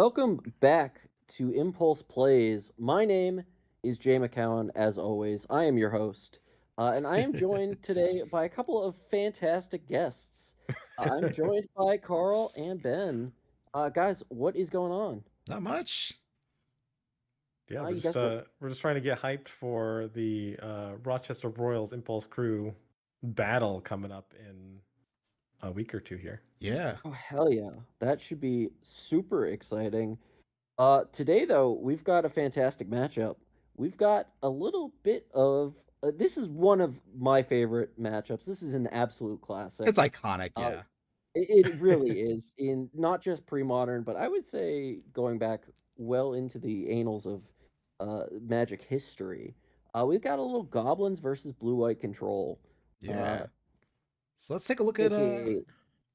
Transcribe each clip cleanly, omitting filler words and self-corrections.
Welcome back to Impulse Plays. My name is Jay McCowan, as always. I am your host, and I am joined today by a couple of fantastic guests. I'm joined by Carl and Ben. Guys, what is going on? Not much. Yeah, You guys were we're just trying to get hyped for the Rochester Royals Impulse Crew battle coming up in a week or two here. Yeah. oh hell yeah, that should be super exciting. Today though, we've got a fantastic matchup. We've got a little bit of this is one of my favorite matchups. This is an absolute classic. It's iconic, Uh, yeah. it really is in not just pre-modern, but I would say going back well into the annals of Magic history. We've got a little Goblins versus Blue-White Control, Yeah. So let's take a look at aka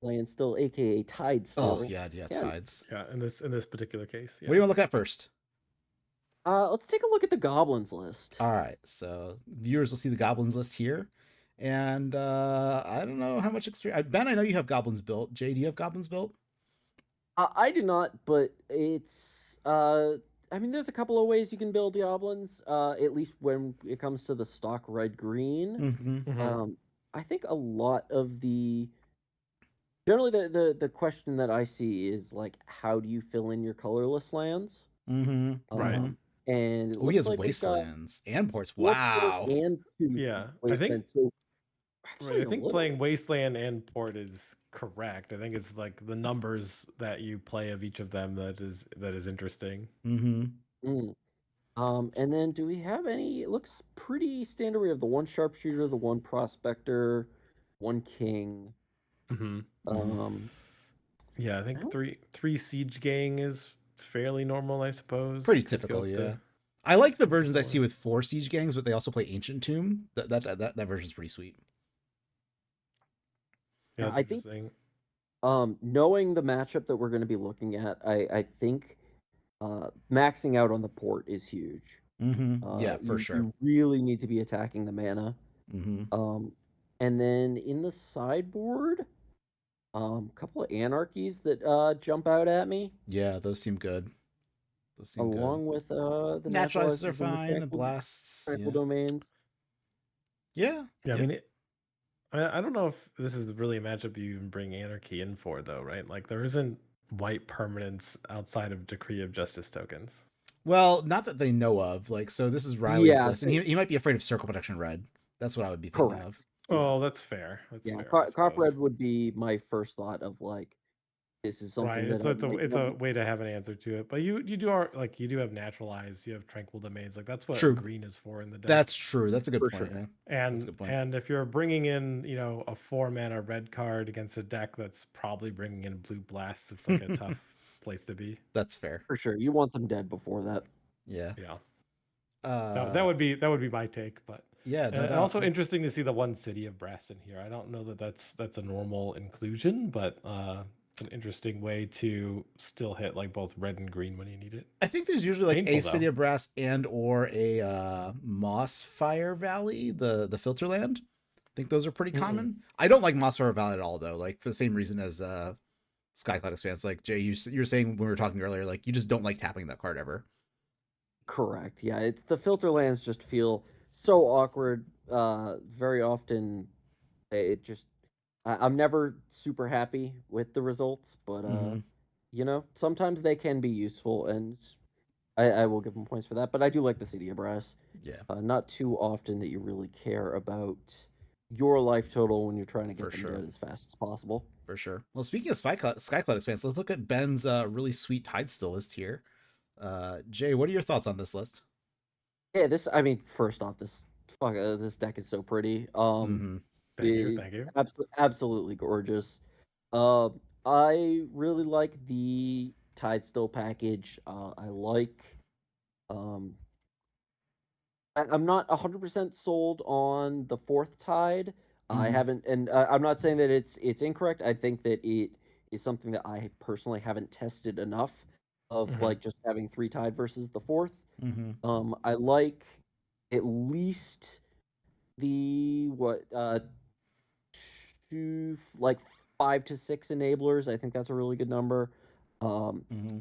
Land Still, aka oh TideStill. yeah, Yeah, tides. Yeah, in this particular case. What Yeah. do you want to look at first? let's take a look at the Goblins list. Alright, so viewers will see the goblins list here. And I don't know how much experience. Ben, I know you have goblins built. Jay, do you have goblins built? I do not, but it's I mean, there's a couple of ways you can build goblins. At least when it comes to the stock red green. Mm-hmm. I think a lot of generally the question that I see is like, how do you fill in your colorless lands? Mm-hmm. Right. And it Oh, he looks has like we've got wastelands and ports. four port Wow. and two Yeah. I think wastelands. So right. actually, I a think little. playing Wasteland and Port is correct. I think it's like the numbers that you play of each of them that is interesting. Mm-hmm. Mm. And then do we have any? It looks pretty standard. We have the one sharpshooter, the one prospector, one king. Mm-hmm. Um, Yeah, I I think don't- three siege gang is fairly normal, I suppose. Pretty Could go typical, up yeah. to I like the versions I four. see with 4 siege gangs, but they also play Ancient Tomb. That version's pretty sweet. Yeah, that's I think interesting. knowing the matchup that we're going to be looking at, I think maxing out on the port is huge. Mm-hmm. Yeah, for You, sure. you really need to be attacking the mana. Mm-hmm. And then in the sideboard, a couple of anarchies that jump out at me, Yeah, those seem good. Those seem good. along with the Naturalizes are naturalizers and the fine. The blasts, tranquil yeah, domains. yeah, Yeah, I yeah. mean, I don't know if this is really a matchup you even bring Anarchy in for, though, right? Like, there isn't white permanence outside of Decree of Justice tokens. Well, not that they know of. Like, so this is Riley's Yeah, list, and he might be afraid of Circle Protection Red. That's what I would be thinking correct. of. Yeah. Oh, that's fair. That's Yeah, fair. I Cop suppose. Red would be my first thought of like, this is Right. something that It's a way to have an answer to it. But you do have Naturalize, you have Tranquil Domains. Like, that's what True. green is for in the deck. That's true. That's a good For point. sure. Yeah. That's a good point. And if you're bringing in, a 4-mana red card against a deck that's probably bringing in blue blasts, it's like a tough place to be. That's fair. For sure, you want them dead before that. Yeah. Yeah. Uh, That would be my take, but yeah. No and doubt. also interesting to see the one city of brass in here. I don't know that that's a normal inclusion, but it's an interesting way to still hit like both red and green when you need it. I think there's usually like Painful, a City though. of Brass and or a Moss Fire Valley, the filter land. I think those are pretty common. I don't like Moss Fire Valley at all, though. Like for the same reason as Skycloud Expanse. Like Jay, you're saying when we were talking earlier, like you just don't like tapping that card ever. Correct. Yeah, it's the filter lands just feel so awkward. Very often, it just I'm never super happy with the results, but sometimes they can be useful, and I will give them points for that. But I do like the City of Brass. Yeah, Not too often that you really care about your life total when you're trying to get For them sure. dead as fast as possible. for sure. Well, speaking of Skycloud Expanse, let's look at Ben's really sweet TideStill list here. Jay, what are your thoughts on this list? Yeah, I mean, first off, this deck is so pretty. Mm-hmm. Thank you. Absolutely gorgeous. I really like the TideStill package. I like. I'm not 100% sold on the fourth Tide. I Mhm. haven't, and I'm not saying that it's incorrect. I think that it is something that I personally haven't tested enough of Mhm. like just having three Tide versus the fourth. Mm-hmm. I like at least the like 5 to 6 enablers. I think that's a really good number. Um, Mm-hmm.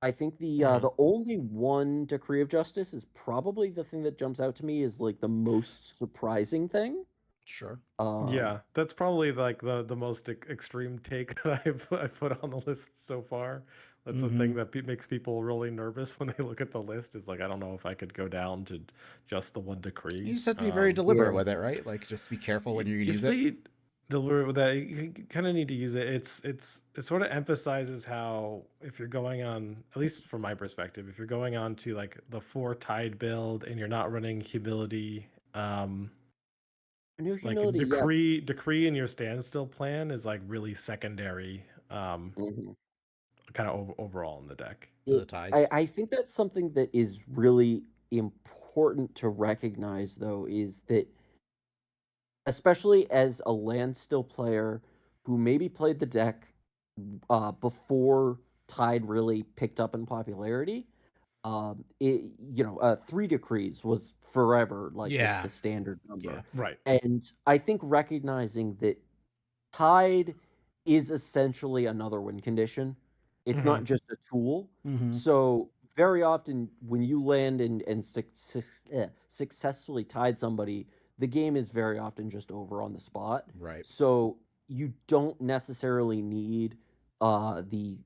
I think Mhm. the only one decree of justice is probably the thing that jumps out to me is like the most surprising thing. Sure. Um, Yeah, that's probably like the most extreme take that I've put on the list so far. That's the thing that makes people really nervous when they look at the list. Is like I don't know if I could go down to just the one You decree. just have to be very deliberate yeah. with it, right? Like, just be careful when you You use have it. to deliberate with that. You kind of need to use it. It sort of emphasizes how if you're going on, at least from my perspective, if you're going on to like the 4 Tide build and you're not running humility, New like humility, yeah. decree in your standstill plan is like really secondary, Mhm. kind of overall in the deck. To the It, tides. I think that's something that is really important to recognize, though, is that especially as a land still player who maybe played the deck before Tide really picked up in popularity, it three decrees was forever like Yeah. the standard Yeah. number, Right. and I think recognizing that Tide is essentially another win condition. It's Hmm. not just a tool. Mm-hmm. So very often when you land and successfully tide somebody, the game is very often just over on the spot. Right. So you don't necessarily need the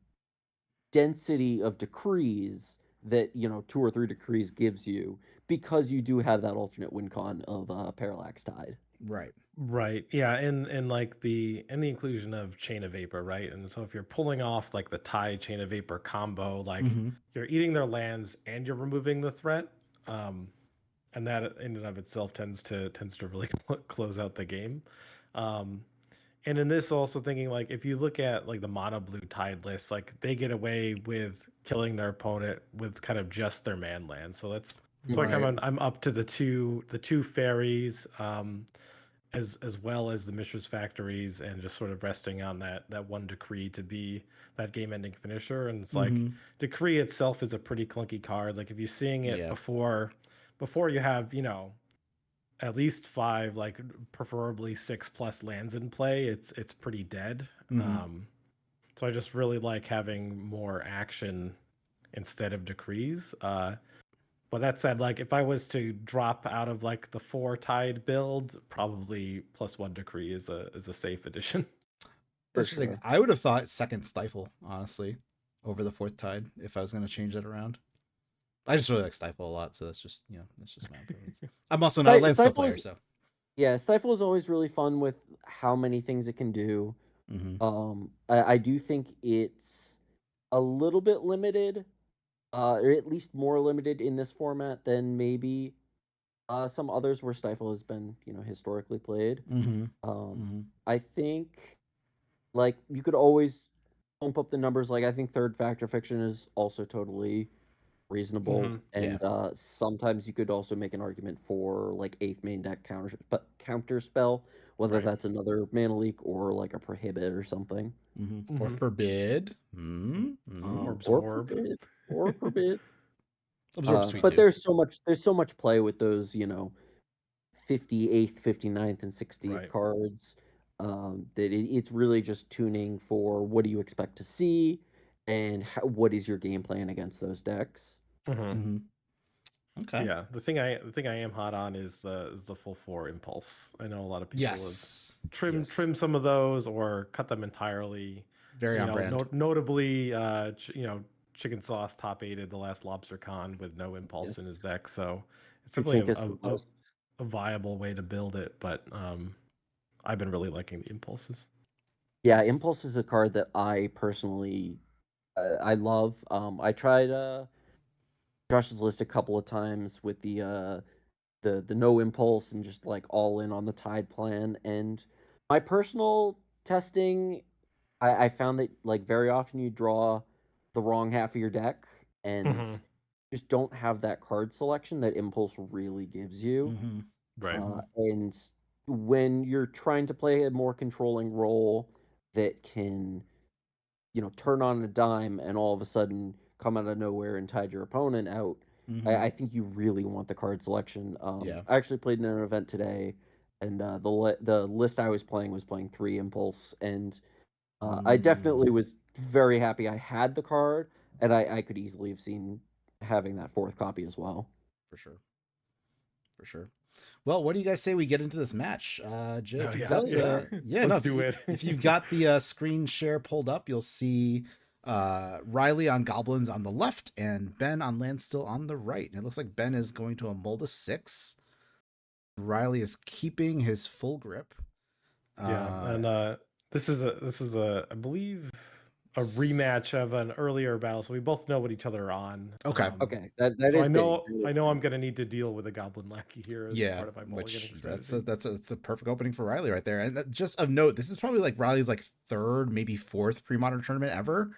density of decrees that two or three decrees gives you because you do have that alternate win con of parallax tide. Right. Right. Yeah, and like the inclusion of Chain of Vapor, right? And so if you're pulling off like the Tide Chain of Vapor combo, like Mm-hmm. you're eating their lands and you're removing the threat. Um, and that in and of itself tends to really close out the game. Um, and in this, also thinking like if you look at like the mono blue Tide list, like they get away with killing their opponent with kind of just their man land. So that's so like Right. I'm up to the two fairies, as well as the Mishra's Factories, and just sort of resting on that one decree to be that game-ending finisher. And it's like Mm-hmm. decree itself is a pretty clunky card. Like if you're seeing it Yeah. before you have at least 5, like preferably 6+ lands in play, it's pretty dead. Mm-hmm. So I just really like having more action instead of decrees. But that said, like if I was to drop out of like the 4 Tide build, probably +1 decree is a safe addition. For Interesting. sure. I would have thought second stifle, honestly, over the fourth tide if I was going to change that around. I just really like stifle a lot, so that's just my own preference. I'm also not a land still Stifle player, is so. Yeah, Stifle is always really fun with how many things it can do. Mm-hmm. I do think it's a little bit limited, or at least more limited in this format than maybe some others where Stifle has been, historically played. Mm-hmm. Um, Mm-hmm. I think like you could always bump up the numbers. Like I think Third Factor Fiction is also totally reasonable, Hmm. Yeah. and sometimes you could also make an argument for like eighth main deck counter spell, whether Right. that's another mana leak or like a prohibit or something, Mm-hmm. Or Hmm. forbid. Mm-hmm. Mm-hmm. Or or absorb. forbid, or forbid. Absorb sweet But too. there's so much play with those 58th, 59th, and 60th Right. cards, that it's really just tuning for what do you expect to see and what is your game plan against those decks. Hmm. Mm-hmm. Okay. Yeah, the thing I am hot on is the full 4 impulse. I know a lot of people have Yes. Yes. trimmed some of those or cut them entirely. Very on brand. Notably, Chicken Sauce top aided the last Lobster Con with no impulse Yes, in his deck, so it's definitely Kuchinkus's list. a viable way to build it. But I've been really liking the impulses. Yeah, Yes. Impulse is a card that I personally I love. I tried Josh's list a couple of times with the no impulse and just like all in on the tide plan. And my personal testing, I found that like very often you draw the wrong half of your deck and Hmm. just don't have that card selection that impulse really gives you. Mm-hmm. Right. Mm-hmm. And when you're trying to play a more controlling role that can turn on a dime and all of a sudden come out of nowhere and tide your opponent out. I, Mm-hmm. I think you really want the card selection. Yeah. I actually played in an event today, and the list I was playing 3 impulse, and I Mm. definitely was very happy I had the card. and I could easily have seen having that fourth copy as well. For sure. For sure. Well, what do you guys say we get into this match? Jay, if you've got the Let's do it. if you've got the screen share pulled up, you'll see Riley on Goblins on the left and Ben on Landstill on the right. And it looks like Ben is going to a Mold 6. Riley is keeping his full grip. Yeah, and this is a I believe a rematch of an earlier battle, so we both know what each other are on. Okay. Okay, that So is I know big. I'm gonna need to deal with a Goblin Lackey here as Yeah, part of my which mulliganing that's strategy. a perfect opening for Riley right there. And just of note, this is probably like Riley's like third, maybe fourth pre-modern tournament ever.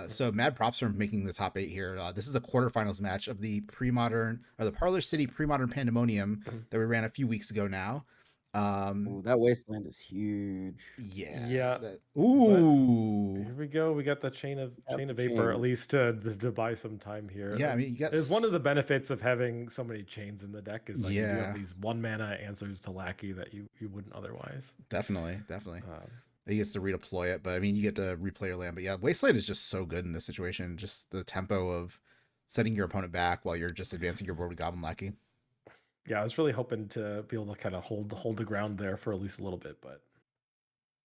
So mad props for making the top 8 here. This is a quarterfinals match of the pre-modern or the Parlor City pre-modern Pandemonium that we ran a few weeks ago now. Ooh, that wasteland is huge. Yeah. Ooh. Here we go. We got the chain of vapor, at least to buy some time here. Yeah, I mean, you got it's one of the benefits of having so many chains in the deck is like you Yeah. have these 1 mana answers to Lackey that you wouldn't otherwise. Definitely. He gets to redeploy it, but I mean, you get to replay your land. But yeah, Wasteland is just so good in this situation. Just the tempo of setting your opponent back while you're just advancing your board with Goblin Lackey. Yeah, I was really hoping to be able to kind of hold the ground there for at least a little bit, but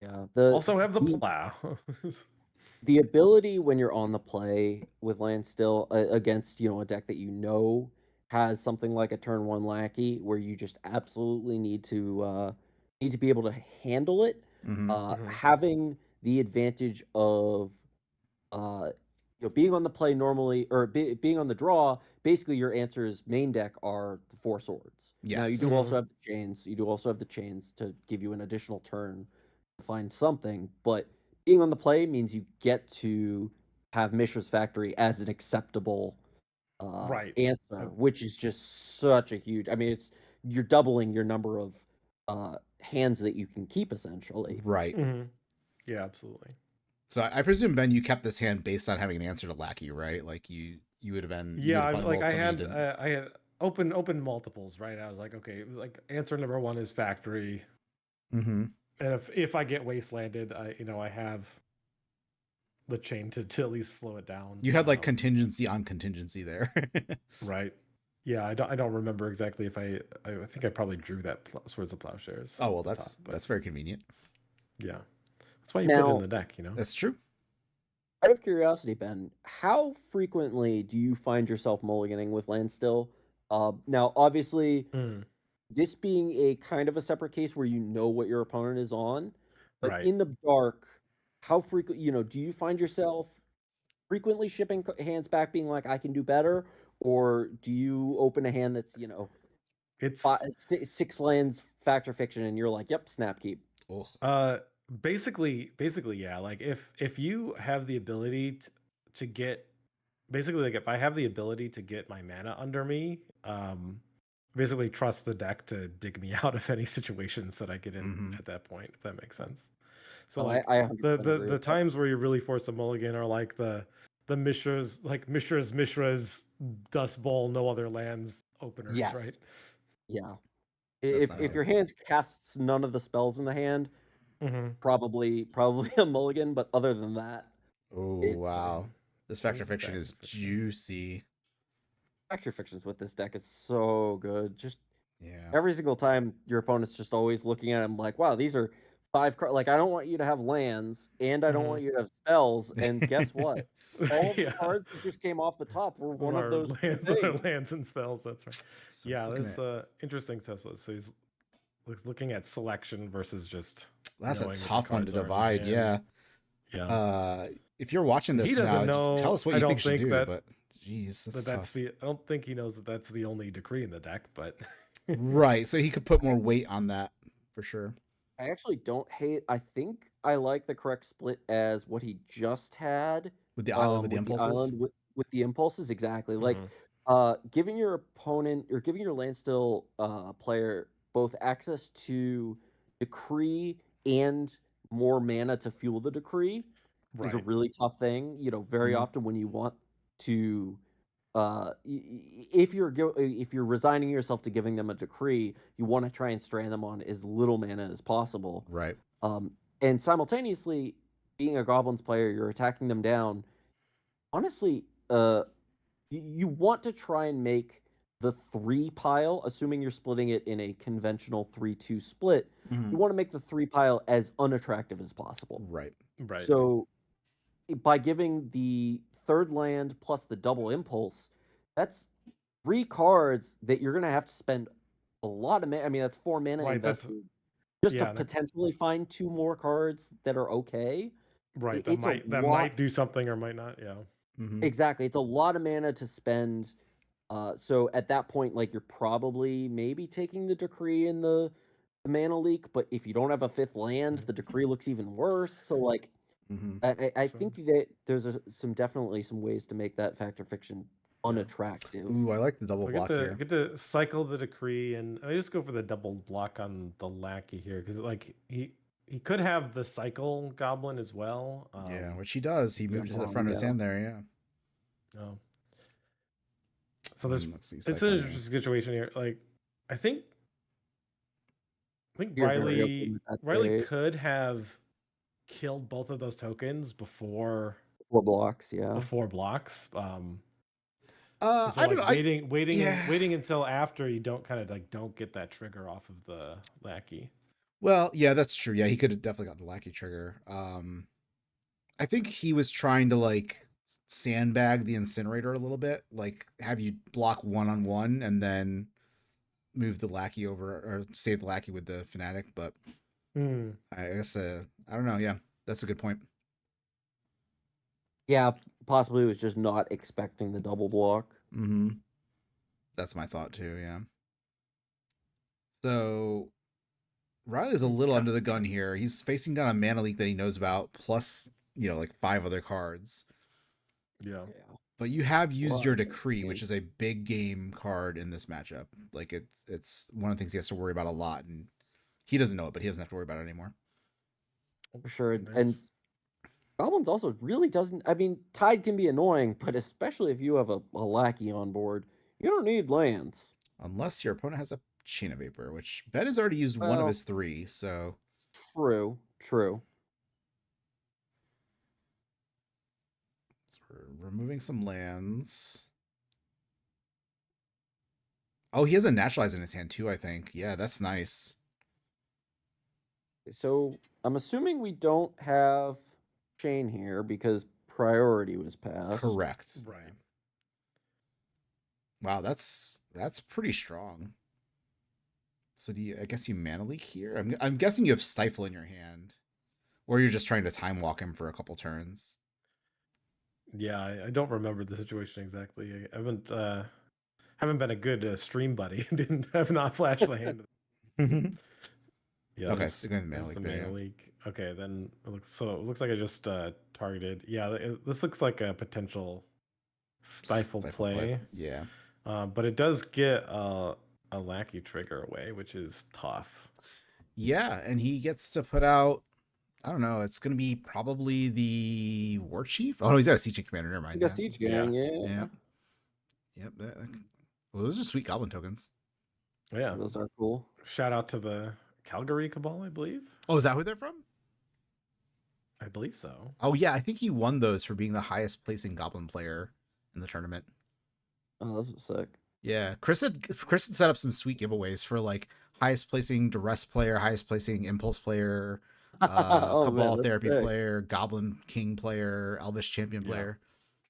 yeah. Also have the plow. The ability when you're on the play with Landstill against a deck that has something like a turn 1 Lackey where you just absolutely need to be able to handle it. Having the advantage of being on the play normally or being on the draw, basically your answers main deck are the 4 swords. Now you Yes. do also have the chains. You do also have the chains to give you an additional turn to find something, but being on the play means you get to have Mishra's Factory as an acceptable Right. answer, which is just such a huge. I mean, you're doubling your number of hands that you can keep essentially. Right. Yeah, absolutely. So I presume, Ben, you kept this hand based on having an answer to Lackey, right? Like you would have been. Yeah, I had open multiples, right? I was like, okay, like answer number 1 is Factory. And if I get wastelanded, I have the chain to at least slow it down. You had like contingency on contingency there. Right. Yeah, I don't remember exactly if I think I probably drew that Swords of Plowshares. Oh well, that's very convenient. Yeah, that's why you put it in the deck, That's true. Out of curiosity, Ben, how frequently do you find yourself mulliganing with Landstill? Now, obviously, this being a kind of a separate case where you know what your opponent is on, but in the dark, how frequent, do you find yourself frequently shipping hands back being like, I can do better? Or do you open a hand that's, it's 6 lands Factor Fiction and you're like, yep, snap keep? Basically, yeah. Like if you have the ability to get, basically, like if I have the ability to get my mana under me, basically trust the deck to dig me out of any situations that I get in at that point, if that makes sense. So like I the times where you really force a mulligan are like the Mishra's Dust Bowl, no other lands openers, right? Yeah. If your hand casts none of the spells in the hand, probably a mulligan, but other than that. Oh wow. This Factor Fiction is juicy. Factor Fictions with this deck is so good. Just every single time your opponent's just always looking at him like, wow, these are 5 cards. Like, I don't want you to have lands, and I don't want you to have spells. And guess what? All the cards that just came off the top were one of those lands and spells. That's right. So yeah, there's interesting stuff. So he's looking at selection versus just. That's a tough one to divide. Yeah. If you're watching this now, just tell us what you think should do. But jeez, that's tough. I don't think he knows that that's the only decree in the deck. But right, so he could put more weight on that for sure. I actually don't hate. I think I like the correct split as what he just had with the island with the impulses. With the impulses, exactly. Like giving your opponent or giving your Landstill player both access to decree and more mana to fuel the decree is a really tough thing. Very often when you want to if you're resigning yourself to giving them a decree, you want to try and strand them on as little mana as possible. Right. And simultaneously, being a Goblins player, you're attacking them down. honestly, you want to try and make the 3 pile, assuming you're splitting it in a conventional 3-2 split, Mhm. you want to make the 3 pile as unattractive as possible. Right. Right. So by giving the third land plus the double impulse, that's 3 cards that you're gonna have to spend a lot of mana. I mean, that's 4 mana Right, that's invested just to yeah, that potentially find 2 more cards that are okay. right, It's a that lot. might do something or might not, yeah. Mhm. Exactly, it's a lot of mana to spend. So at that point, like, you're probably maybe taking the decree in the mana leak, but if you don't have a 5th land, Mhm. the decree looks even worse. So like, Mhm. I So, think that there's definitely some ways to make that fact or fiction yeah. unattractive. Ooh, I like the double So block here. get to cycle the decree, and I just go for the double block on the lackey here because like he could have the cycle goblin as well. Yeah, which he does. He moved it to the front of his Yeah. hand there. Yeah. Oh. So there's Let's see. it's an Cycling. interesting situation here. Like I think You're very open with that Riley trade. could have killed both of those tokens before 4 blocks, yeah. blocks. I So don't like know. Yeah. waiting until after you don't kind of like don't get that trigger off of the lackey. Well, yeah, that's true. Yeah, he could have definitely gotten the lackey trigger. I think he was trying to like sandbag the incinerator a little bit, like have you block 1-on-1 and then move the lackey over or save the lackey with the fanatic. But Hmm. I guess I don't know. Yeah, that's a good point. Yeah, possibly was just not expecting the double block. Mm-hmm. That's my thought too. Yeah. So Riley's a little Yeah. under the gun here. He's facing down a mana leak that he knows about, plus like 5 other cards. Yeah. Yeah. But you have used Well, your decree, which is a big game card in this matchup. Like it's one of the things he has to worry about a lot, and he doesn't know it, but he doesn't have to worry about it anymore. for sure. Nice. And Goblins also really doesn't. I mean, Tide can be annoying, but especially if you have a lackey on board, you don't need lands. Unless your opponent has a Chain of Vapor, which Ben has already used one of Well, his 3, so true. we're removing some lands. Oh, he has a Naturalize in his hand too, I think. Yeah, that's nice. So I'm assuming we don't have Chain here because priority was passed. Correct. Right. Wow, that's pretty strong. So I guess you mana leak here? I'm guessing you have Stifle in your hand. Or you're just trying to time walk him for a couple turns. Yeah, I don't remember the situation exactly. I haven't been a good stream buddy. Have not flashed the hand. Yeah. Okay, so you're going to mana leak the there. mana Yeah. leak. Okay, then it looks like I just targeted. Yeah, this looks like a potential stifle play. Yeah. But it does get a lackey trigger away, which is tough. Yeah, and he gets to put out, I don't know, it's going to be probably the War Chief. Oh, no, he's got a Siege Commander. Never mind. I guess Siege Gang, yeah. Yep. Well, those are sweet Goblin tokens. Yeah. Those are cool. Shout out to the Calgary Cabal, I believe. Oh, is that who they're from? I believe so. Oh, yeah, I think he won those for being the highest placing Goblin player in the tournament. Oh, those are sick. Yeah, Chris had set up some sweet giveaways for like highest placing Duress player, highest placing Impulse player, Cabal Therapy player, Goblin King player, Elvish Champion player,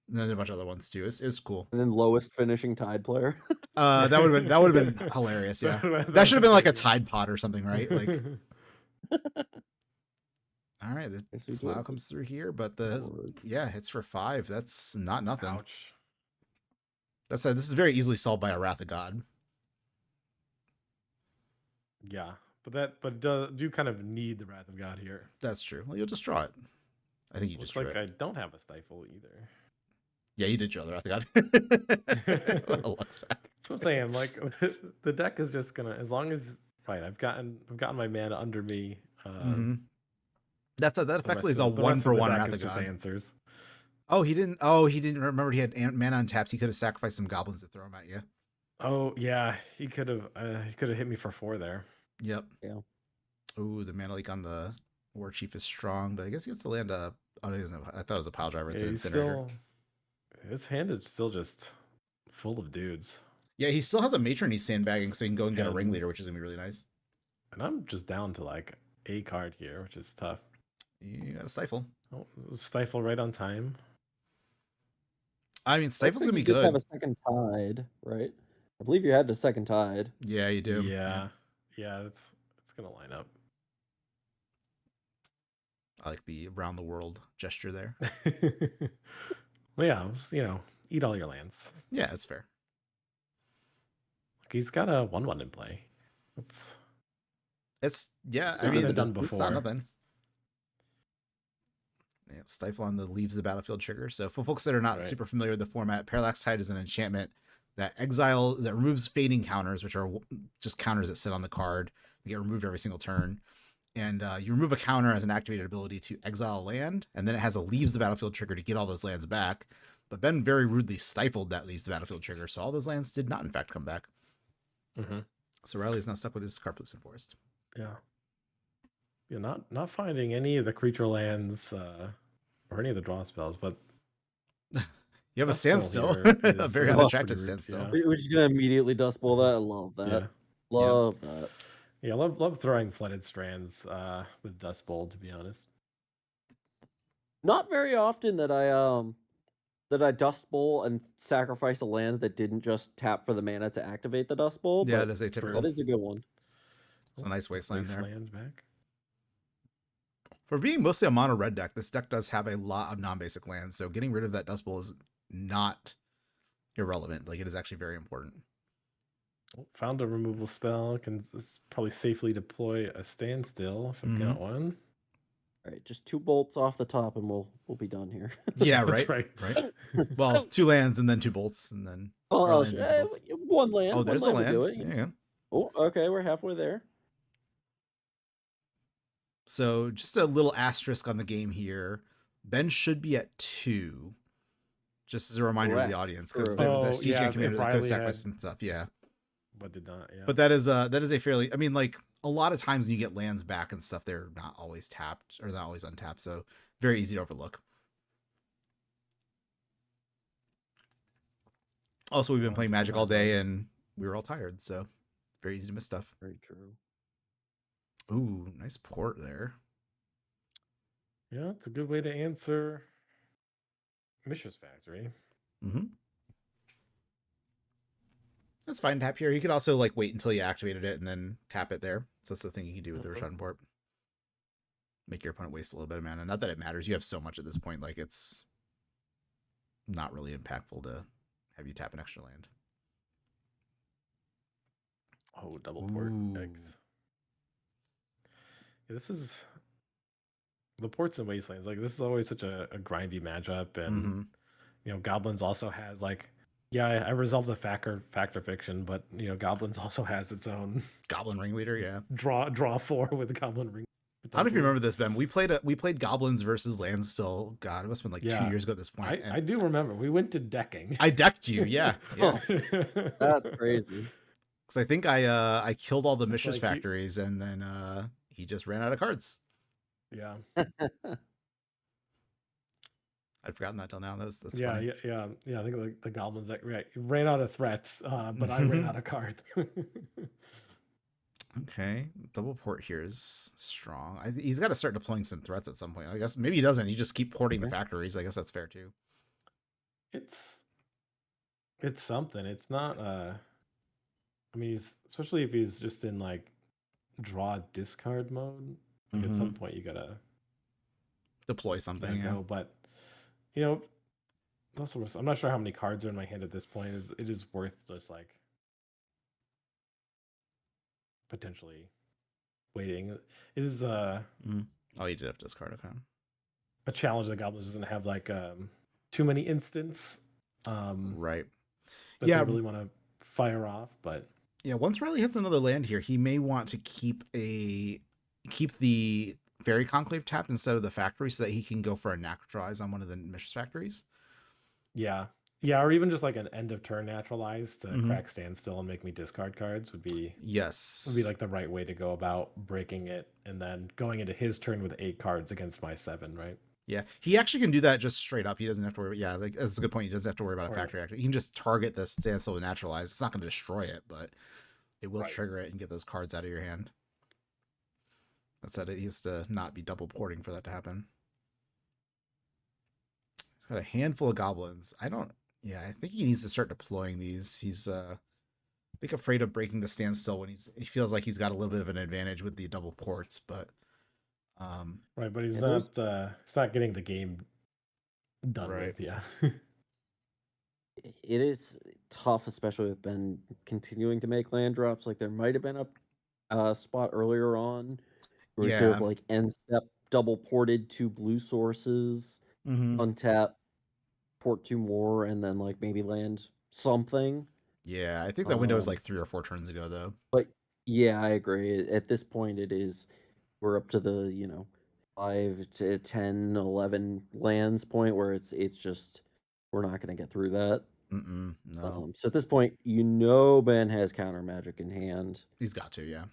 and then a bunch of other ones too. It was cool. And then lowest finishing Tide player. That would have been hilarious. Yeah, that should have been like a Tide Pod or something, right? Like, all right, the plow comes through here, but hits for 5. That's not nothing. Ouch. This is very easily solved by a Wrath of God. Yeah, but do kind of need the Wrath of God here. That's true. Well, you'll just draw it. I think you just drew it. I don't have a stifle either. Yeah, you did draw the Wrath of God. What a luck sack. That's what I'm saying. Like the deck is just gonna, as long as I've gotten my mana under me. That effectively is a 1-for-1 Wrath of God. Answers. Oh, he didn't remember he had mana untapped. He could have sacrificed some goblins to throw him at you. Oh yeah, he could have hit me for 4 there. Yep. Yeah. Ooh, the mana leak on the War Chief is strong, but I guess he gets to land a. Oh, he doesn't. I thought it was a pile driver. It's an incinerator. his hand is still just full of dudes. Yeah, he still has a matron he's sandbagging, so he can go and get a And- ringleader, which is gonna be really nice. And I'm just down to like a card here, which is tough. You got a stifle. Oh, stifle right on time. I mean, stifle's gonna be You did have good. a second tide, right? I believe you had the second tide. Yeah, you do. Yeah. It's gonna line up. I like the around the world gesture there. Well, yeah, eat all your lands. Yeah, that's fair. Look, he's got a 1/1 in play. It's yeah. It's I not mean, been done it's before. not nothing. Yeah, stifle on the leaves the battlefield trigger. So for folks that are not Right. super familiar with the format, Parallax Tide is an enchantment that removes fading counters, which are just counters that sit on the card. They get removed every single turn. And you remove a counter as an activated ability to exile a land, and then it has a leaves the battlefield trigger to get all those lands back. But Ben very rudely stifled that leaves the battlefield trigger, so all those lands did not in fact come back. Mm-hmm. So Riley's not stuck with his Carplucent Forest. Yeah. You're not finding any of the creature lands or any of the draw spells, but You have a Dust Bowl standstill, here a is, very pretty unattractive rich, standstill. yeah. We're just gonna immediately Dust Bowl that. I love that. yeah. Love that. Yeah, love throwing flooded strands with Dust Bowl, to be honest. Not very often that I Dust Bowl and sacrifice a land that didn't just tap for the mana to activate the Dust Bowl. Yeah, but that is atypical. that is a good one. It's a nice wasteland there. Wasteland back. For being mostly a mono red deck, this deck does have a lot of non-basic lands, so getting rid of that Dust Bowl is not irrelevant. Like, it is actually very important. Oh, found a removal spell. Can probably safely deploy a standstill if I've got one. All right, just 2 bolts off the top, and we'll be done here. Yeah, That's right. Right. Well, 2 lands and then 2 bolts and then Oh, or land and 2 bolts. one land. Oh, there's the one land. will do it. There you go. Oh, okay, we're halfway there. So just a little asterisk on the game here. Ben should be at 2. Just as a reminder to the Correct. audience, because True. there was a Oh, CJ yeah, commander if that could have Riley sacrificed had- some stuff. Yeah. But did not, yeah. But that is a fairly, I mean, like, a lot of times when you get lands back and stuff, they're not always tapped or not always untapped. So very easy to overlook. Also, we've been playing Magic all day and we were all tired, so very easy to miss stuff. Very true. Ooh, nice port there. Yeah, it's a good way to answer Mishra's Factory. Mm-hmm. That's fine. Tap here. You could also like wait until you activated it and then tap it there. So that's the thing you can do with the return port. Make your opponent waste a little bit of mana. Not that it matters. You have so much at this point. Like, it's not really impactful to have you tap an extra land. Oh, double port. Yikes. Ooh. Yeah, this is the ports and wastelands. Like, this is always such a grindy matchup, and Mhm. Goblins also has like, yeah, I resolved the factor fiction, but Goblins also has its own Goblin Ringleader, yeah. draw 4 with Goblin Ring. I don't know if you remember this, Ben. We played Goblins versus Landstill. God, it must have been like 2 Yeah. years ago at this point. I do remember we went to decking. I decked you, yeah. Yeah. That's crazy. Because I think I killed all the It's Mishra's like factories, and then he just ran out of cards. Yeah. I'd forgotten that till now. That's Yeah, funny. yeah. I think like the Goblins that ran out of threats, but I ran out of cards. Okay, double port here is strong. He's got to start deploying some threats at some point. I guess maybe he doesn't. You just keep porting the factories. I guess that's fair too. It's something. It's not. I mean, especially if he's just in like draw discard mode. Like at some point, you gotta Deploy something. Yeah. go. But also, I'm not sure how many cards are in my hand at this point. It is worth just like potentially waiting. It is Oh, you did have to discard. Okay. a challenge that Goblins doesn't have like too many instants. Right. That Yeah. they really want to fire off, but Yeah. Once Riley hits another land here, he may want to keep the Fairy Conclave tapped instead of the factory, so that he can go for a naturalize on one of the Mishra's factories. yeah, or even just like an end of turn naturalize to crack standstill and make me discard cards would be Yes. like the right way to go about breaking it, and then going into his turn with 8 cards against my 7, right? Yeah, he actually can do that just straight up. He doesn't have to worry. Yeah, like that's a good point. He doesn't have to worry about a Right. factory action. He can just target the standstill and naturalize. It's not going to destroy it, but it will Right. trigger it and get those cards out of your hand. That's that. He has to not be double porting for that to happen. He's got a handful of goblins. I don't. Yeah, I think he needs to start deploying these. He's I think afraid of breaking the standstill when he feels like he's got a little bit of an advantage with the double ports, but Right, but he's Yeah, not getting the game done Right. with. Yeah. it is tough, especially with Ben continuing to make land drops. Like there might have been a spot earlier on where he could yeah. have like end step double ported 2 blue sources, Mm-hmm. untap, port 2 more, and then like maybe land something. Yeah, I think that window was like 3 or 4 turns ago, though. But yeah, I agree. At this point, we're up to the 5 to 10, 11 lands point where it's just we're not going to get through that. No, So at this point, Ben has counter magic in hand. he's got to. Yeah.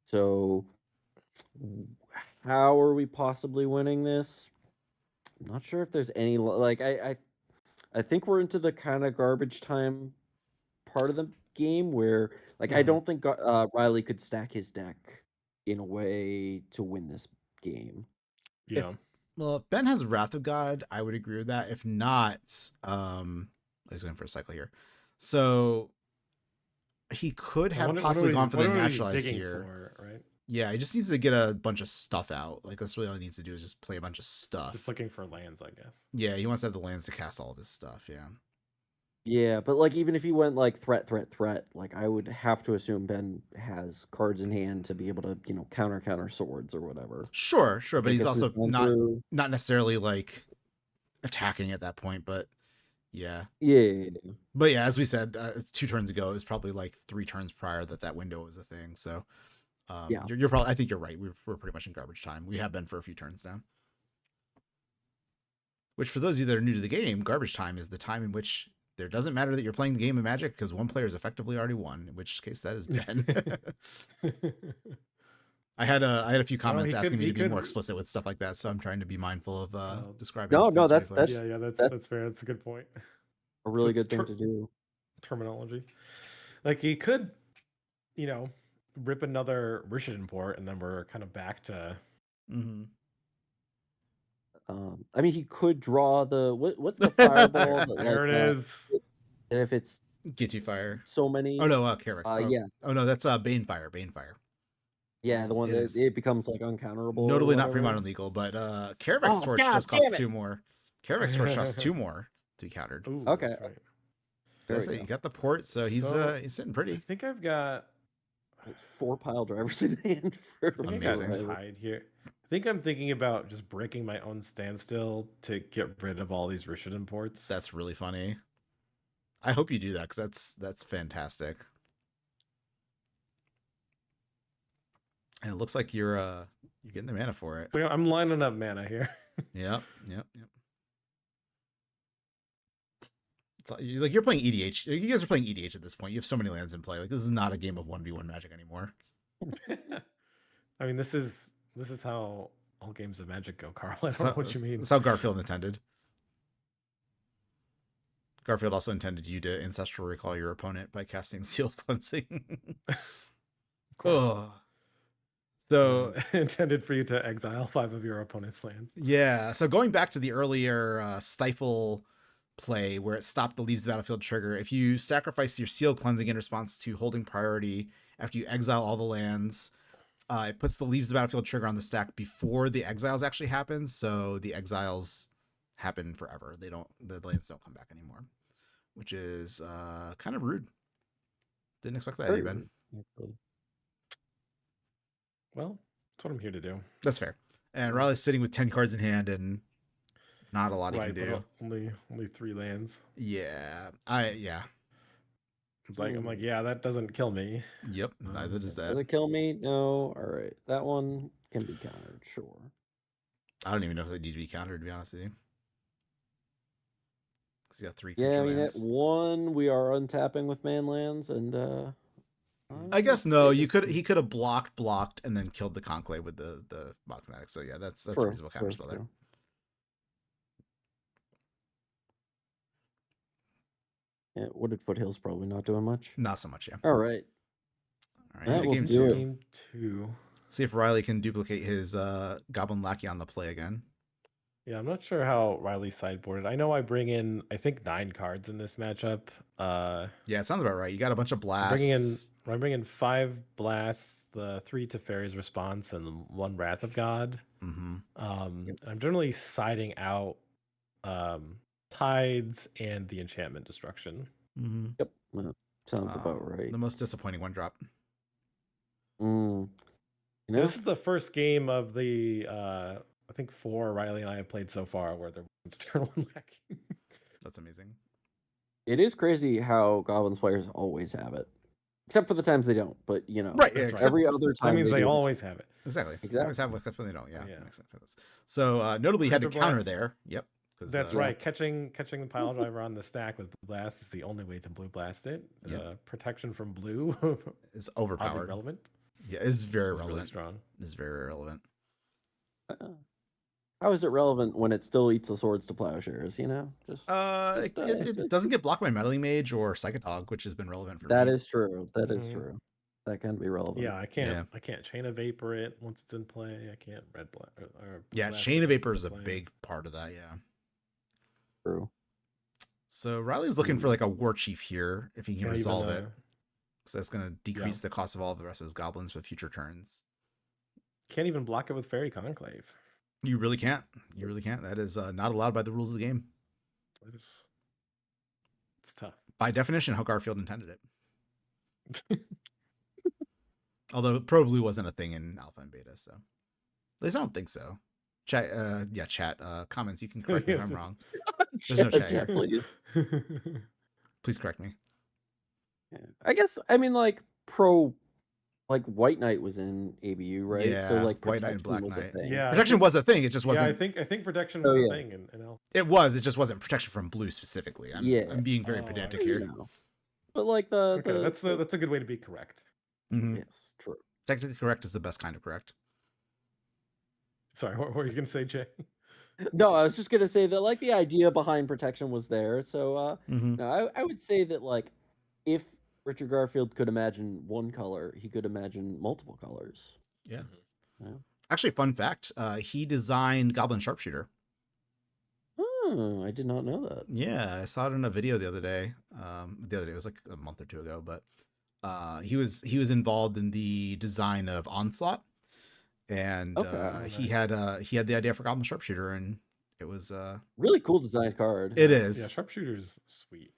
So how are we possibly winning this? I'm not sure if there's any like I think we're into the kind of garbage time part of the game where like I Mhm. don't think Riley could stack his deck in a way to win this game. Yeah. Well, if Ben has Wrath of God, I would agree with that. If not, I was going for a cycle here. So he could have possibly gone for the naturalize here. Right? Yeah, he just needs to get a bunch of stuff out. Like that's really all he needs to do is just play a bunch of Just stuff. looking for lands, I guess. Yeah, he wants to have the lands to cast all of his stuff. Yeah. Yeah, but like even if he went like threat, like I would have to assume Ben has cards in hand to be able to, counter swords or whatever. Sure, but he's Because also we've gone not through- not necessarily like attacking at that point, but yeah. Yeah. But yeah, as we said, 2 turns ago, it was probably like 3 turns prior that window was a thing. So Yeah. you're probably, I think you're right. We're pretty much in garbage time. We have been for a few turns now. Which for those of you that are new to the game, garbage time is the time in which there doesn't matter that you're playing the game of Magic because one player is effectively already won, in which case that is Ben. I had a few comments asking me to be more explicit with stuff like that, so I'm trying to be mindful of describing. No, things that's to players. Yeah, that's fair. That's a good point. a really it's good thing to do. Terminology. Like he could, rip another Rishidan port, and then we're kind of back to. Mm-hmm. I mean, he could draw the what's the fireball? There it is. And if it's Get you fire. so many. Oh no, Carrick. Yeah. Oh no, that's Banefire. Yeah, the one It that is. it becomes like uncounterable. Notably not pre-modern legal, but Karavek's Torch does cost 2 more. Karavek's Torch costs 2 more to be countered. Ooh, Okay. That's right. That's it. You got the port, so he's sitting I pretty. think I've got 4 pile drivers in hand. For Amazing. Tide here. I think I'm thinking about just breaking my own standstill to get rid of all these Rishidan ports. That's really funny. I hope you do that because that's fantastic. And it looks like you're getting the mana for it. So I'm lining up mana here. Yep. It's like you're playing EDH. You guys are playing EDH at this point. You have so many lands in play. Like this is not a game of 1v1 Magic anymore. I mean, this is how all games of Magic go, Carl. I don't know what you mean. That's how Garfield intended. Garfield also intended you to ancestral recall your opponent by casting Seal Cleansing. Oh. So intended for you to exile 5 of your opponent's lands. Yeah. So going back to the earlier Stifle play where it stopped the Leaves the Battlefield trigger, if you sacrifice your Seal Cleansing in response to holding priority after you exile all the lands, it puts the Leaves the Battlefield trigger on the stack before the exiles actually happen. So the exiles happen forever. The lands don't come back anymore, which is kind of rude. Didn't expect that, even. Well, that's what I'm here to do. That's fair. And Riley's sitting with 10 cards in hand and not a lot he can do. Only 3 lands. Yeah. I'm like, yeah, that doesn't kill me. Yep, neither does that. Does it kill me? No. All right, that one can be countered. Sure. I don't even know if they need to be countered, to be honest with you. Because you got 3 Yeah, I creature mean, lands. at 1 we are untapping with man lands, and I guess I'd no. say He that- could have blocked, and then killed the Conclave with the Mock Fanatic. So yeah, that's a True, reasonable true, counterspell there. true. Yeah, Wooded Foothills probably not doing much. Not so much, yeah. All right. All right, That into will game do two. it. Game 2. See if Riley can duplicate his Goblin Lackey on the play again. Yeah, I'm not sure how Riley sideboarded. I know I bring in, I think, 9 cards in this matchup. Yeah, it sounds about right. You got a bunch of I'm blasts. bringing in 5 blasts, the 3 Teferi's Response, and 1 Wrath of God. Mm-hmm. I'm generally siding out Tides and the Enchantment Destruction. Mm-hmm. Yep. Sounds about right. The most disappointing one drop. You know, This is the first game of the I think 4 Riley and I have played so far where there wasn't a turn 1 lacking. That's amazing. it is crazy how Goblins players always have it, except for the times they don't. But you know, Right, yeah, That's except- every other That time means they do. always have it. Exactly. Exactly. Always have, except when they don't. Yeah. Yeah. Makes sense for this. So notably, you had to Crypto counter Blast. there. Yep. 'Cause, That's Yeah. right. Catching the pile driver on the stack with Blue Blast is the only way to Blue Blast it. Yep. Protection from blue, It's oddly overpowered. relevant. Yeah, it's very It's really relevant. strong. It's very relevant. How is it relevant when it still eats the swords to plowshares? You know, just It doesn't get blocked by Meddling Mage or Psychotog, which has been relevant for that me. is true. That is Mhm. true. That can be relevant. Yeah, I can't. Yeah. I can't chain a vapor it once it's in play. I can't red black. Or Yeah, blast Chain it of once Vapor it's is a in play. big part of that. Yeah. True. So Riley's looking for like a War Chief here if he can Or even resolve a- it, because that's going to decrease the cost of all of the rest of his goblins for future turns. Can't even block it with Fairy Conclave. You really can't. You really can't. That is not allowed by the rules of the game. It's tough. By definition, how Garfield intended it. Although Pro Blue wasn't a thing in Alpha and Beta, so at least I don't think so. Chat, chat. Comments. You can correct me if I'm wrong. There's no chat here. Please. Please correct me. Yeah. I guess I mean like White Knight was in ABU, right? So Yeah, like White Knight and protection Black was a Knight. thing. Yeah, I Protection think- was a thing. It just Yeah, wasn't. I think protection Oh, was yeah. a thing in Alpha. It was. It just wasn't protection from blue specifically. Yeah. I'm being very Oh, pedantic I here. You know. But like the Okay, that's a good way to be correct. Mhm. yes, true. Technically correct is the best kind of correct. Sorry, what were you gonna say, Jay? No, I was just gonna say that like the idea behind protection was there. So Mm-hmm. no, I would say that like if Richard Garfield could imagine one color, he could imagine multiple colors. Yeah. Yeah. Actually, fun fact: he designed Goblin Sharpshooter. Oh, I did not know that. Yeah, I saw it in a video the other day. It was like a month or two ago, but he was involved in the design of Onslaught, and Okay. he had the idea for Goblin Sharpshooter, and it was Really cool designed card. it Yeah, is sharpshooter's sweet.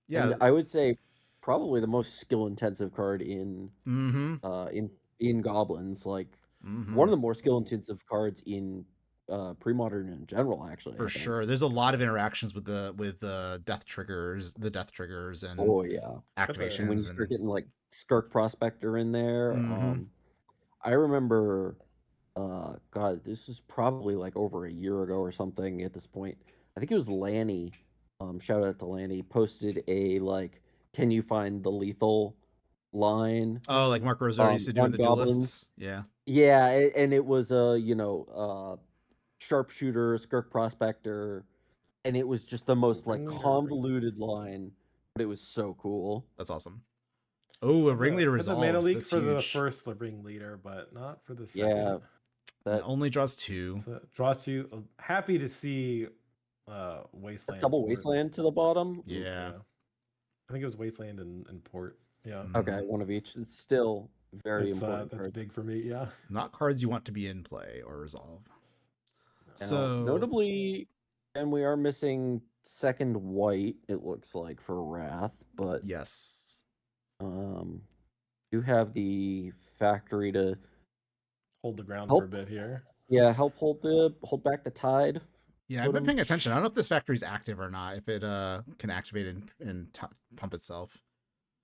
yeah. And I would say probably the most skill intensive card in Mm-hmm. in Goblins. Like Mm-hmm. one of the more skill intensive cards in pre-modern in general, actually. For I think. sure. There's a lot of interactions with the death triggers, and Oh yeah. activations. And when you start getting like Skirk Prospector in there, Mhm. I remember, God, this is probably like over a year ago or something at this point. I think it was Lanny. Shout out to Lanny. Posted a like, can you find the lethal line? Oh, like Mark Rosar used to do in on the Goblins. duelists. Yeah. Yeah, and it was sharpshooter, Skirk Prospector, and it was just the most like Ringleader, convoluted line, but it was so cool. That's awesome. Oh, a ringleader Had the resolves. mana leak That's for the huge. first ringleader, but not for the second. Yeah, It that only draws 2. So draw two. Happy to see Wasteland. double Port. Wasteland to the bottom. Yeah. I think it was Wasteland and Port. Yeah. Okay, one of each. It's still very important. That's card. big for me. Yeah. Not cards you want to be in play or resolve. Now, So notably, and we are missing second white. It looks like for Wrath, but yes. do have the factory to Hold the ground Help. for a bit here. help hold back the tide. Yeah, I've been Totem. paying attention. I don't know if this factory's active or not. If it can activate and pump itself,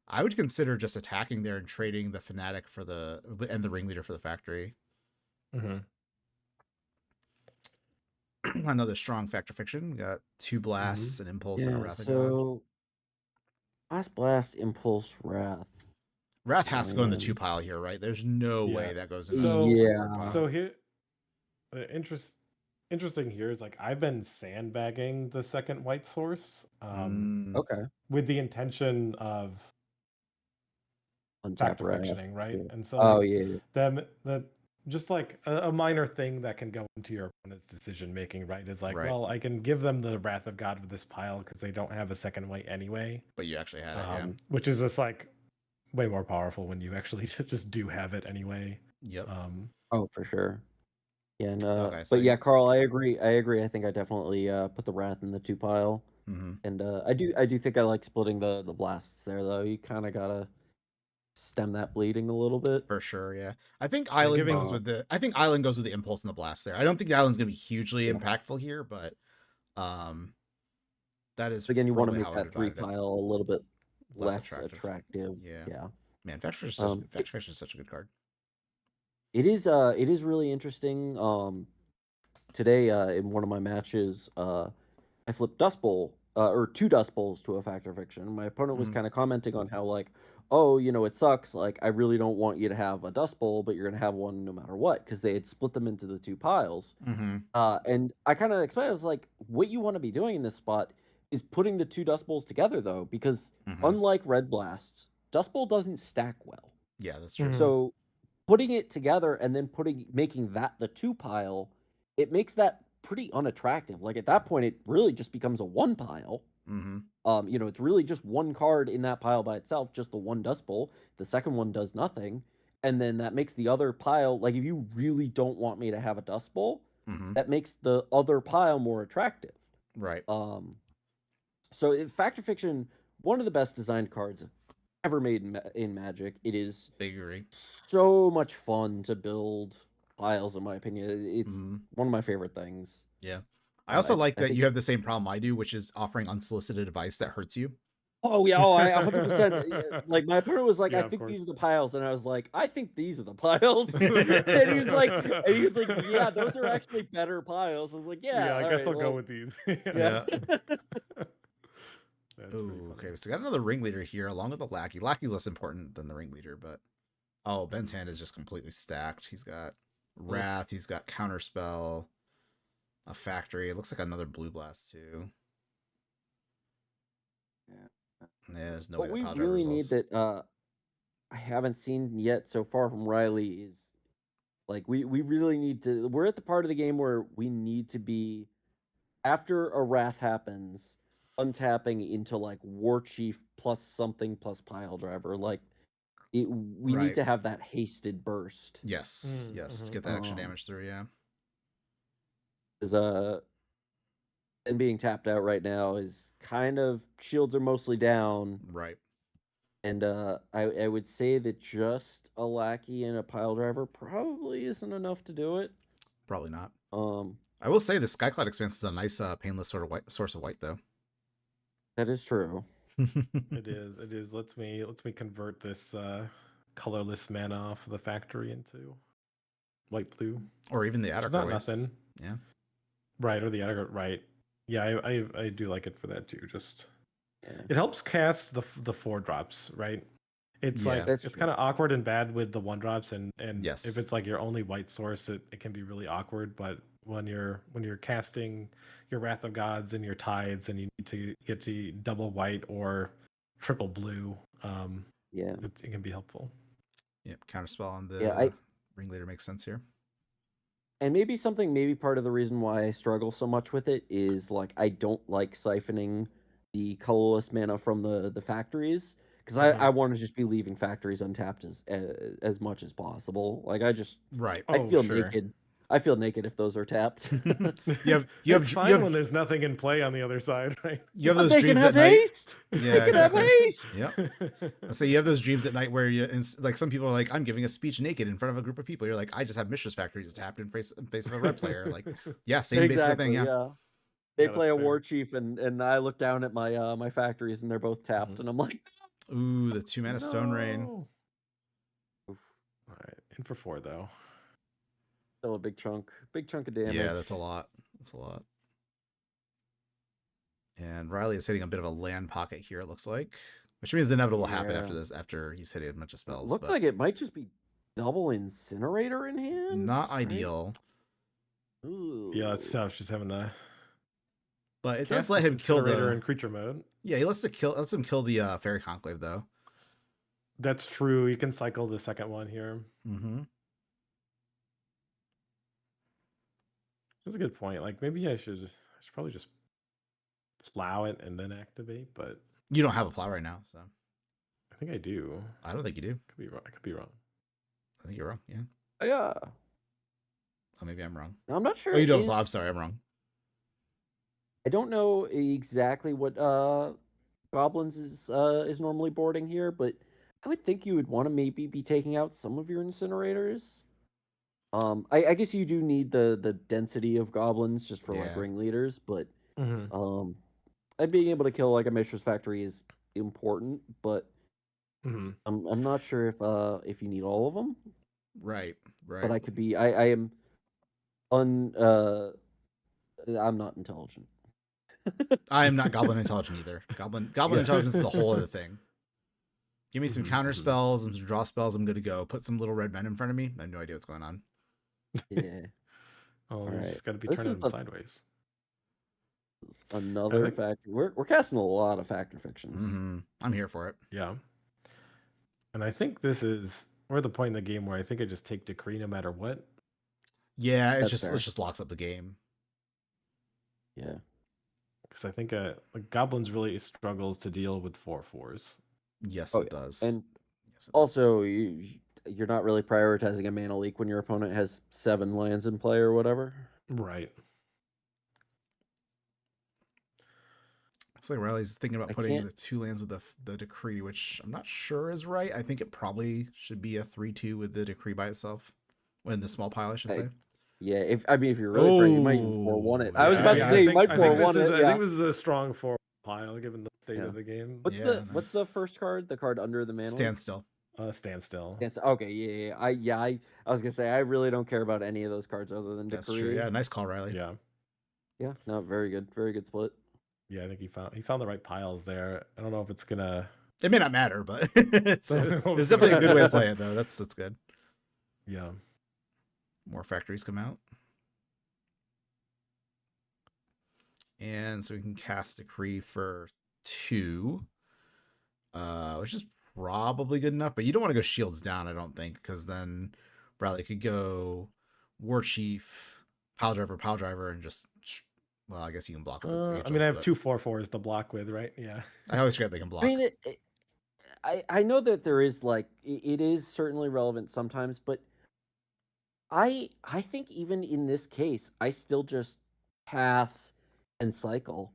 I would consider just attacking there and trading the fanatic for the ringleader for the factory. Mm-hmm. Another strong factor fiction. We got 2 blasts, an impulse, and a Yeah, wrath of god. so Blast, Impulse, Wrath. Wrath has to go in the Man. 2 pile here, right? There's no way Yeah. that goes in So- a 3 or 4 Yeah. pile. So here, the interesting here is like I've been sandbagging the second white source Okay. with the intention of Untap factor Wrath. fictioning, right? Yeah. And so Oh like yeah. that just like a minor thing that can go into your opponent's decision making, right? Is like, Right. well, I can give them the Wrath of God with this pile because they don't have a second white anyway. But you actually had it, yeah. Which is just like way more powerful when you actually just do have it anyway. Yep. Oh, for sure. Yeah, and Okay, so but yeah, Carl, I agree. I think I definitely put the Wrath in the 2 pile. Mhm. And I do think I like splitting the blasts there though. You kind of gotta stem that bleeding a little bit. For sure, yeah. I think Island giving- goes with the impulse and the blast there. I don't think the Island's gonna be hugely Yeah. impactful here, but that is Again, you want to probably make how I that would 3 divide it. pile a little bit Less less attractive. Yeah. Yeah. Man, Factor is such a good card. It is really interesting. Today in one of my matches, I flipped Dust Bowl or 2 Dust Bowls to a Factor Fiction. My opponent was Mhm. kind of commenting on how like, oh, it sucks. Like I really don't want you to have a Dust Bowl, but you're gonna have one no matter what, because they had split them into the 2 piles. Mhm. And I kind of explained, I was like, what you want to be doing in this spot is putting the 2 Dust Bowls together though, because Mhm. unlike Red Blasts, Dust Bowl doesn't stack well. Yeah, that's true. Mhm. So putting it together and then making that the 2 pile, it makes that pretty unattractive. Like at that point, it really just becomes a 1 pile. Mhm. It's really just 1 card in that pile by itself, just the 1 Dust Bowl. The second one does nothing, and then that makes the other pile, like if you really don't want me to have a Dust Bowl, Mhm. that makes the other pile more attractive. Right. So Factor Fiction, one of the best designed cards ever made in Magic. It is Big agree. so much fun to build piles, in my opinion. It's Mhm. one of my favorite things. Yeah. I also like I that think you have the same problem I do, which is offering unsolicited advice that hurts you. Oh yeah, I 100%. Like my opponent was like, Yeah, I of think course. these are the piles, and I was like, I think these are the piles. and he was like, yeah, those are actually better piles. I was like, yeah, I all guess right, I'll go well, with these. yeah. That's pretty Ooh, okay. funny. So we got another ringleader here along with the lackey. Lackey's less important than the ringleader, but Ben's hand is just completely stacked. He's got Wrath, he's got Counterspell, a Factory. It looks like another Blue Blast too. Yeah. There's no What way we that pile driver really need resolves. that I haven't seen yet so far from Riley is like we really need to. We're at the part of the game where we need to be after a Wrath happens, untapping into like War Chief plus something plus pile driver. Like we Right. need to have that hasted burst. Yes, yes. To Mhm. get that extra Um, damage through, yeah. Because and being tapped out right now is kind of shields are mostly down. Right. And I would say that just a lackey and a pile driver probably isn't enough to do it. Probably not. Um, I will say the Skycloud Expanse is a nice painless sort of source of white though. that is true. It is. It is. Lets me convert this colorless mana off of the factory into white blue. Or even the It's Attica not ways. nothing. Yeah. Right, or the Attica. Right. Yeah, I do like it for that too. Just Yeah. it helps cast the 4-drops, right? It's Yeah. like That's it's true. kind of awkward and bad with the 1-drops, and Yes. if it's like your only white source, it can be really awkward. But when you're casting your Wrath of Gods and your Tides, and you need to get to double white or triple blue, Yeah. it can be helpful. Yep. Counterspell on the Yeah, ringleader makes sense here. And maybe part of the reason why I struggle so much with it is like I don't like siphoning the colorless mana from the factories because I want to just be leaving factories untapped as much as possible. Like Right. I Oh, feel sure. naked. I feel naked if those are tapped. It's fine when there's nothing in play on the other side, right? You have But those they can dreams have at night. haste. Yeah, They can have exactly. haste. Yep. So you have those dreams at night where like some people are like, I'm giving a speech naked in front of a group of people. You're like, I just have Mistress Factories tapped in face of a red player. Like, yeah, same basic thing. Yeah. They Yeah, play a that's war fair. chief and I look down at my my factories and they're both tapped Mhm. and I'm like, Ooh, the 2-mana Stone Rain. No. All right, in for 4 though. still a big chunk of damage. Yeah, that's a lot. That's a lot. And Riley is hitting a bit of a land pocket here, it looks like. Which means the inevitable will happen Yeah. after this, after he's hitting a bunch of spells. Looks but like it might just be double Incinerator in hand. not right? ideal. Ooh. Yeah, it's tough. Just having to But it does cast let this him kill Incinerator the. in creature mode. Yeah, he lets him kill the Fairy Conclave though. That's true. You can cycle the second one here. Mm-hmm. That's a good point. Like maybe I should probably just plow it and then activate, but You don't have a plow right now, so I think I do. I don't think you do. Could be wrong. I could be wrong. I think you're wrong. Yeah. Yeah. Oh, maybe I'm wrong. I'm not sure. Oh, you don't. I'm sorry, I'm wrong. I don't know exactly what Goblins is normally boarding here, but I would think you would want to maybe be taking out some of your Incinerators. I guess you do need the density of Goblins just for like Yeah. ringleaders, but Mm-hmm. and being able to kill like a Mishra's Factory is important, but Mm-hmm. I'm not sure if you need all of them. Right. Right. But I could be. I am I'm not intelligent. I am not Goblin Intelligent either. Goblin Yeah. Intelligence is a whole other thing. Give me some Mhm, counter mhm. spells and some draw spells. I'm good to go. Put some little red men in front of me. I have no idea what's going on. Yeah. Oh, you Alright. just got to be This turning is them the- sideways. Another think- factor. We're casting a lot of factor fictions. Mm-hmm. I'm here for it. Yeah. And I think we're at the point in the game where I think I just take Decree no matter what. Yeah, That's it fair. just locks up the game. Yeah. Because I think like Goblins really struggles to deal with 4/4s. Yes, Oh, it does. And Yes, it does. also, you're not really prioritizing a mana leak when your opponent has 7 lands in play or whatever. Right. Looks like Riley's thinking about I putting can't- the 2 lands with the Decree, which I'm not sure is right. I think it probably should be a 3/2 with the Decree by itself. When the small pile, I should say. Yeah, if you're really afraid, you might even 4-1 it. I was about to yeah, say I you think- might I think 4-1 it. I Yeah. think this is a strong 4 pile given the state Yeah. of the game. What's Yeah, what's nice. the first card? The card under the mana leak? Standstill. Standstill. Okay, yeah. I was gonna say I really don't care about any of those cards other than That's Decree. true. Yeah, nice call, Riley. Yeah. Yeah, no, very good split. Yeah, I think he found the right piles there. I don't know if it's gonna. It may not matter, but it's definitely a good way to play it, though. That's good. Yeah. More factories come out. And so we can cast Decree for 2, which is probably good enough. But you don't want to go shields down, I don't think, because then Riley could go War Chief, Pile Driver, and just. Well, I guess you can block with the I Angels, mean, I have but 2 4/4s to block with, right? Yeah. I always forget they can block. I mean, I know that there is like it is certainly relevant sometimes, but I think even in this case, I still just pass and cycle.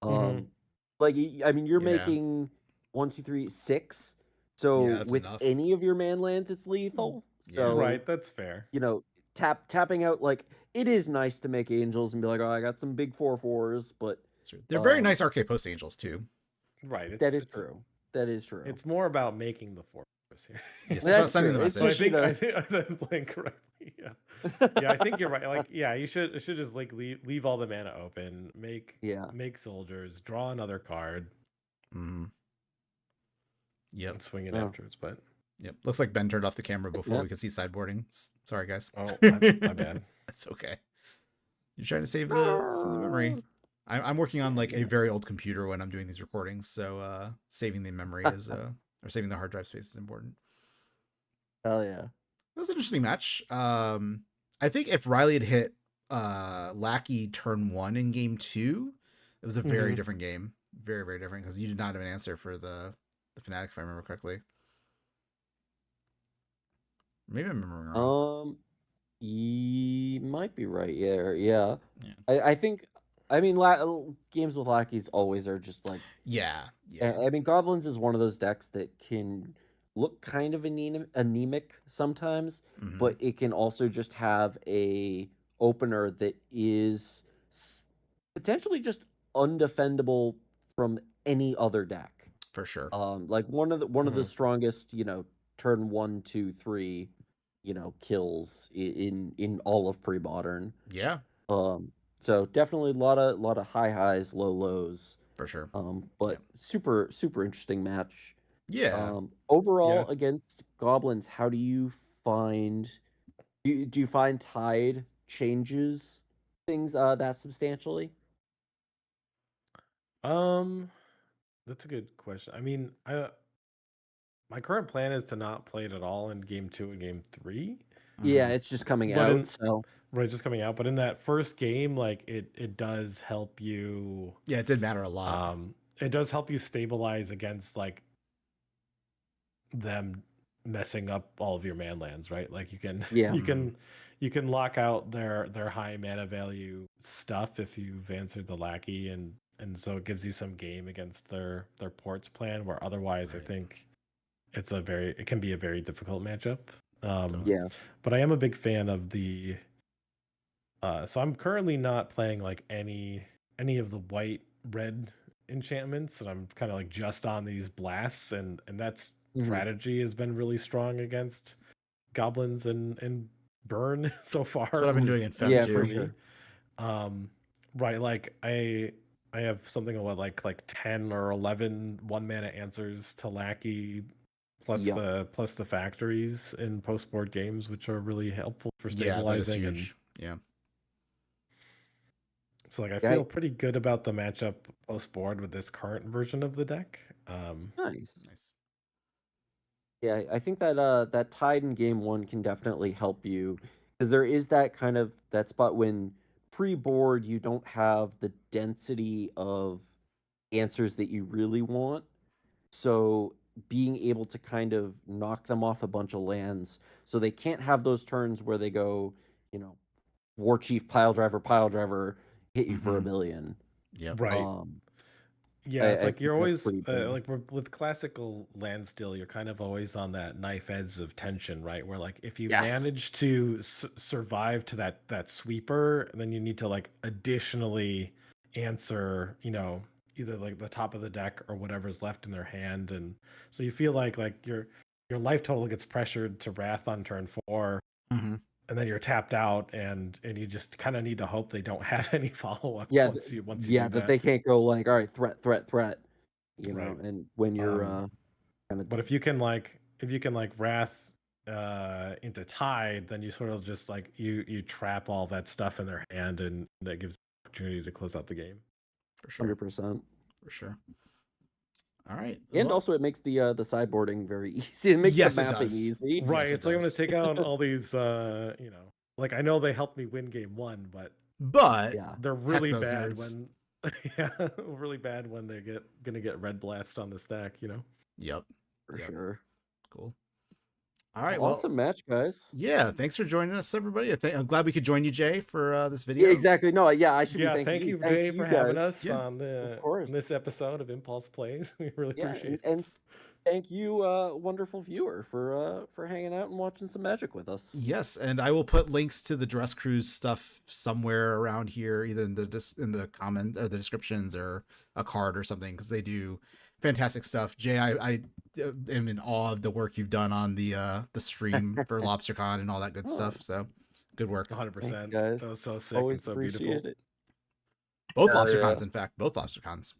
Mhm. Like I mean, you're Yeah. making 1, 2, 3, 6. So Yeah, that's with enough. any of your man lands, it's lethal. Yeah. So Right, that's fair. you know, tapping out like it is nice to make angels and be like, oh, I got some big 4/4s, but They're very nice Arcade Post Angels, too. Right. that is true. That is true. It's more about making the 4/4s here. Yes, it's That's about sending the true. It's message. So I just, think I'm playing correctly. Yeah. Yeah, I think you're right. Like, yeah, you should just like leave all the mana open, make soldiers, draw another card, Mm. Yep. and swing it Oh. afterwards. But Yep. Looks like Ben turned off the camera before Yep. we could see sideboarding. Sorry, guys. oh, my bad. That's okay. You're trying to save the memory. I'm working on like a very old computer when I'm doing these recordings, so saving the memory is or saving the hard drive space is important. Hell yeah. That was an interesting match. I think if Riley had hit Lackey turn 1 in game 2, it was a very Mhm. different game. Very, very different because you did not have an answer for the Fnatic, if I remember correctly. Maybe I'm remembering wrong. You might be right. Yeah. Yeah. I think. I mean, games with lackeys always are just like. Yeah. I mean, Goblins is one of those decks that can look kind of anemic sometimes, Mhm. but it can also just have a opener that is potentially just undefendable from any other deck. For sure. Like one of the Mhm. strongest, turn 1, 2, 3, kills in all of pre-modern. Yeah. So definitely a lot of high highs, low lows, For sure. But super interesting match. Yeah. Overall against Goblins, how do you find? Do you find Tide changes things that substantially? That's a good question. I mean, my current plan is to not play it at all in game 2 and game 3. Yeah, it's just coming But out, so right, just coming out. But in that first game, like it does help you. Yeah, it did matter a lot. It does help you stabilize against like them messing up all of your man lands, right? Like you can yeah, you can lock out their high mana value stuff if you've answered the lackey, and so it gives you some game against their ports plan, where otherwise I Right. think it can be a very difficult matchup. yeah, But I am a big fan of the so I'm currently not playing like any of the white red enchantments, and I'm kind of like just on these blasts, and that mhm, strategy has been really strong against goblins and burn so far. That's what I've been doing in Fem yeah, too. for me. sure. Right, like I have something like 10 or 11 1-mana answers to lackey plus Yep. the factories in post board games, which are really helpful for Yeah, that is stabilizing. And huge. Yeah. so like I Yeah, feel pretty good about the matchup post board with this current version of the deck. nice. Nice. Yeah, I think that that Tide in game 1 can definitely help you because there is that kind of that spot when pre-board you don't have the density of answers that you really want. So being able to kind of knock them off a bunch of lands so they can't have those turns where they go, you know, War Chief, pile driver, hit you for a Mhm. billion. Yep. Right. Yeah, it's I like think you're that's always pretty big. like with classical land steal, you're kind of always on that knife edge of tension, right? Where like if you Yes. manage to survive to that sweeper, then you need to like additionally answer, either like the top of the deck or whatever's left in their hand, and so you feel like your life total gets pressured to wrath on turn 4, Mhm. and then you're tapped out, and you just kind of need to hope they don't have any follow up Yeah, once you yeah, do that that. they can't go like, all right, threat, you Right. know, and when you're Um, kind of but if you can like wrath into tide, then you sort of just like you trap all that stuff in their hand, and that gives opportunity to close out the game. For sure. 100%. For sure. All right. And Well, also it makes the sideboarding very easy. It makes the yes, it mapping does. easy. Right. Yes, it It's like I'm gonna does. take out all these like I know they helped me win game 1, but But Yeah, they're heck really those bad nerds. when yeah, really bad when they gonna get red blast on the stack. Yep. for Yep. sure. Cool. All right. Well, Awesome match, guys. yeah. Thanks for joining us, everybody. I'm glad we could join you, Jay, for this Yeah, video. exactly. No, yeah, I should be Yeah, thanking thank you. you, Thank Jay, you for having guys. us Yeah. on Of course. this episode of Impulse Plays. We really Yeah, appreciate it. and thank you, wonderful viewer, for hanging out and watching some Magic with us. Yes, and I will put links to the Dress Cruise stuff somewhere around here, either in the comment or the descriptions or a card or something, because they do fantastic stuff. Jay, I am in awe of the work you've done on the stream for LobsterCon and all that good Oh, stuff. So good work. 100%. guys. That was so sick Always and so beautiful. appreciate it. Both Yeah. LobsterCons, in fact, both LobsterCons.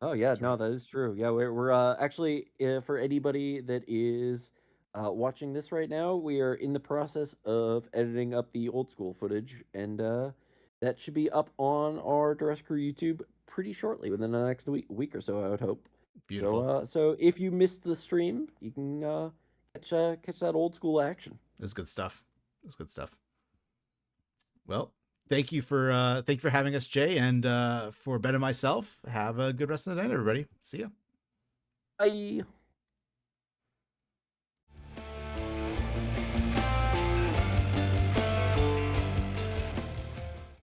Oh yeah, That's no, right. that is true. Yeah, we're actually for anybody that is watching this right now, we are in the process of editing up the old school footage, and that should be up on our Duress Crew YouTube pretty shortly, within the next week or so, I would hope. Beautiful. So if you missed the stream, you can catch that old school action. It's good stuff. It's good stuff. Well, thank you for having us, Jay, and for Ben and myself. Have a good rest of the night, everybody. See ya. Bye.